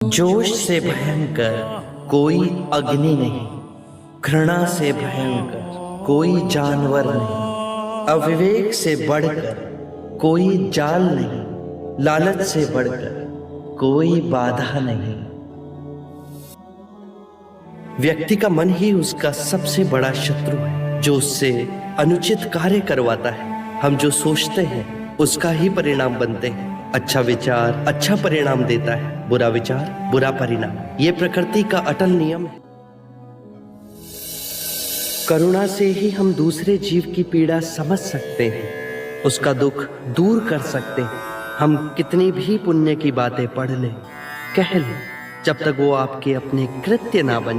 जोश से भयंकर कोई अग्नि नहीं, घृणा से भयंकर कोई जानवर नहीं, अविवेक से बढ़कर कोई जाल नहीं, लालच से बढ़कर कोई बाधा नहीं। व्यक्ति का मन ही उसका सबसे बड़ा शत्रु है, जो उससे अनुचित कार्य करवाता है। हम जो सोचते हैं उसका ही परिणाम बनते हैं। अच्छा विचार अच्छा परिणाम देता है, बुरा विचार बुरा परिणाम। ये प्रकृति का अटल नियम है। करुणा से ही हम दूसरे जीव की पीड़ा समझ सकते हैं, उसका दुख दूर कर सकते हैं। हम कितनी भी पुण्य की बातें पढ़ लें, कह लें, जब तक वो आपके अपने कृत्य ना बन